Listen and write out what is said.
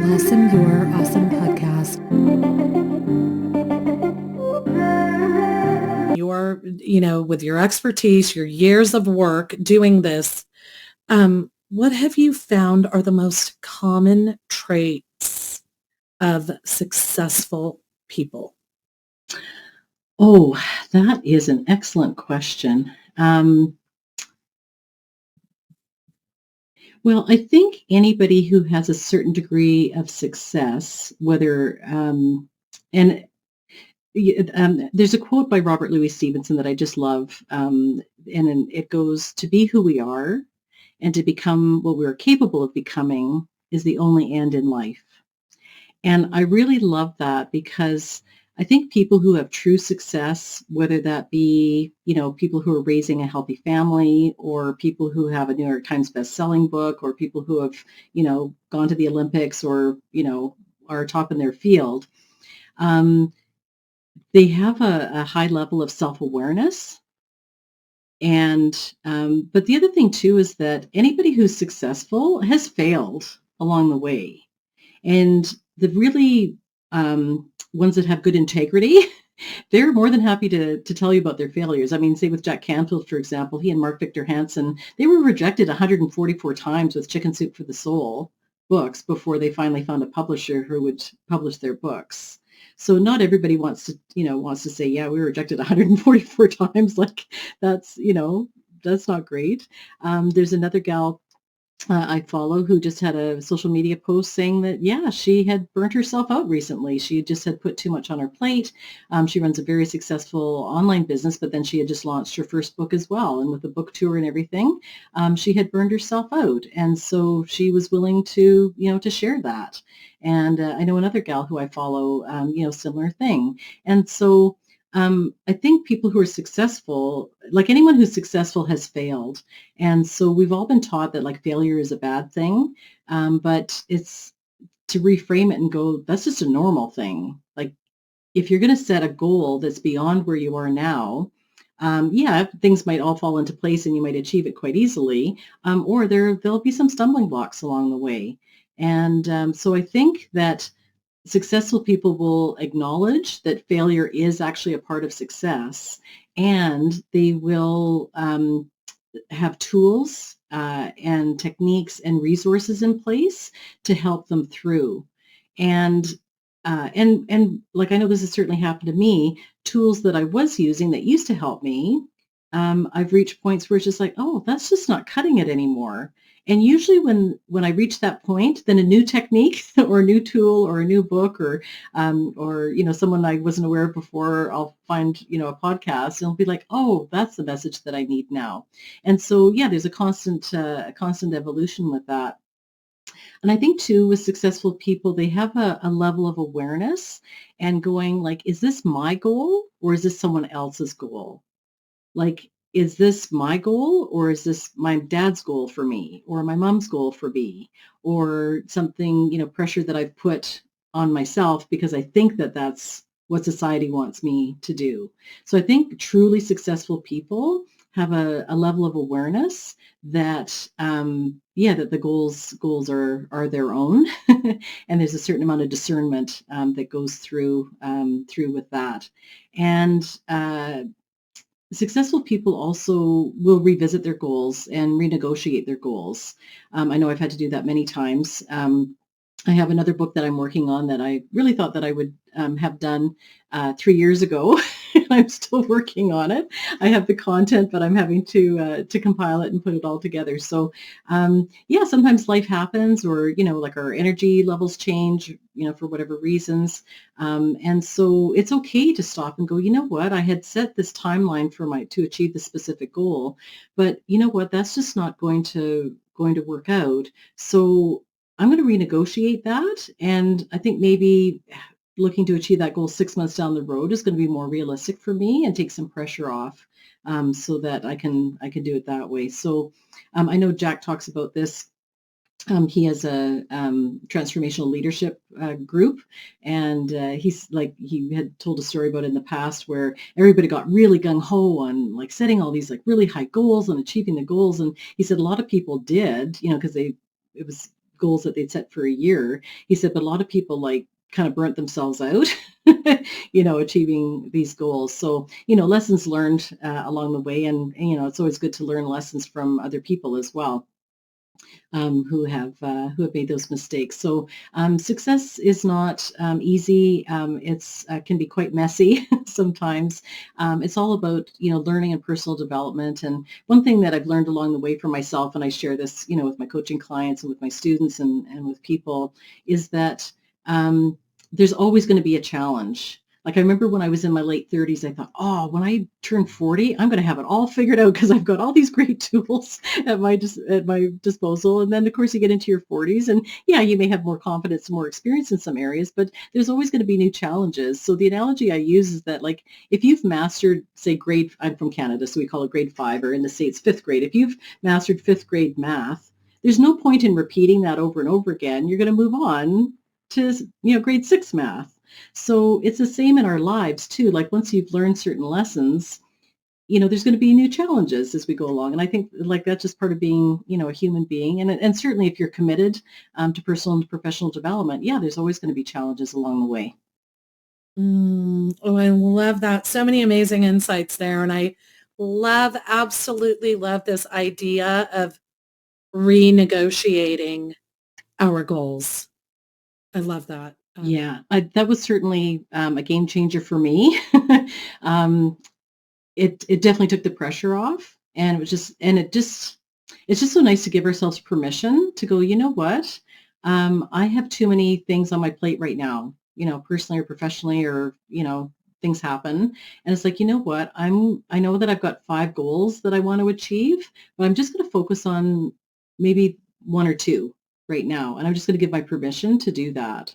Blossom Your Awesome podcast. With your expertise, your years of work doing this, what have you found are the most common traits of successful people? Oh, that is an excellent question. Well, I think anybody who has a certain degree of success, whether and there's a quote by Robert Louis Stevenson that I just love, and it goes, "To be who we are and to become what we're capable of becoming is the only end in life." And I really love that because I think people who have true success, whether that be, people who are raising a healthy family or people who have a New York Times best-selling book or people who have, gone to the Olympics or, are top in their field, um, they have a high level of self-awareness. And, but the other thing too is that anybody who's successful has failed along the way. And the really ones that have good integrity, they're more than happy to tell you about their failures. I mean, say with Jack Canfield, for example, he and Mark Victor Hansen, they were rejected 144 times with Chicken Soup for the Soul books before they finally found a publisher who would publish their books. So not everybody wants to say, yeah, we were rejected 144 times. Like that's not great. There's another gal I follow who just had a social media post saying that, yeah, she had burnt herself out recently. She just had put too much on her plate. She runs a very successful online business, but then she had just launched her first book as well. And with the book tour and everything, she had burned herself out. And so she was willing to, to share that. And I know another gal who I follow, similar thing. And so I think people who are successful, like anyone who's successful has failed. And so we've all been taught that like failure is a bad thing. But it's to reframe it and go, that's just a normal thing. Like if you're going to set a goal that's beyond where you are now, yeah, things might all fall into place and you might achieve it quite easily. Or there'll be some stumbling blocks along the way. And so I think that successful people will acknowledge that failure is actually a part of success, and they will have tools and techniques and resources in place to help them through. And like I know this has certainly happened to me, tools that I was using that used to help me, I've reached points where it's just like, oh, that's just not cutting it anymore. And usually when I reach that point, then a new technique or a new tool or a new book or someone I wasn't aware of before, I'll find a podcast and it'll be like, oh, that's the message that I need now. And so yeah, there's a constant evolution with that. And I think too, with successful people, they have a level of awareness and going like, is this my goal or is this someone else's goal? Like, is this my goal or is this my dad's goal for me or my mom's goal for me or something, pressure that I've put on myself because I think that that's what society wants me to do. So I think truly successful people have a level of awareness that, that the goals are their own. And there's a certain amount of discernment that goes through with that. And, successful people also will revisit their goals and renegotiate their goals. I know I've had to do that many times. I have another book that I'm working on that I really thought that I would have done 3 years ago. I'm still working on it. I have the content, but I'm having to compile it and put it all together. So yeah, sometimes life happens, or like our energy levels change, for whatever reasons, and so it's okay to stop and go. You know what? I had set this timeline to achieve the specific goal, but you know what? That's just not going to work out. So I'm going to renegotiate that. And I think maybe looking to achieve that goal 6 months down the road is going to be more realistic for me and take some pressure off, so that I can do it that way. So I know Jack talks about this. He has a transformational leadership group, and he had told a story about it in the past where everybody got really gung ho on like setting all these like really high goals and achieving the goals, and he said a lot of people did, because it was goals that they'd set for a year. He said, but a lot of people like kind of burnt themselves out, achieving these goals. So, lessons learned along the way. And, it's always good to learn lessons from other people as well, who have made those mistakes. So success is not easy. It's can be quite messy sometimes. It's all about learning and personal development. And one thing that I've learned along the way for myself, and I share this with my coaching clients and with my students and with people, is that there's always going to be a challenge. Like I remember when I was in my late 30s, I thought, oh, when I turn 40, I'm going to have it all figured out because I've got all these great tools at my disposal. And then, of course, you get into your 40s, and yeah, you may have more confidence and more experience in some areas, but there's always going to be new challenges. So the analogy I use is that, like, if you've mastered, say, I'm from Canada, so we call it grade 5, or in the States, 5th grade. If you've mastered 5th grade math, there's no point in repeating that over and over again. You're going to move on to grade 6 math. So it's the same in our lives too. Like once you've learned certain lessons, there's going to be new challenges as we go along. And I think like that's just part of being, a human being. And certainly if you're committed to personal and professional development, yeah, there's always going to be challenges along the way. Oh, I love that. So many amazing insights there. And I absolutely love this idea of renegotiating our goals. I love that. Yeah, that was certainly a game changer for me. It definitely took the pressure off, and it's just so nice to give ourselves permission to go, you know what? I have too many things on my plate right now, personally or professionally, or, things happen. And it's like, you know what? I know that I've got 5 goals that I want to achieve, but I'm just going to focus on maybe 1 or 2 right now. And I'm just going to give my permission to do that.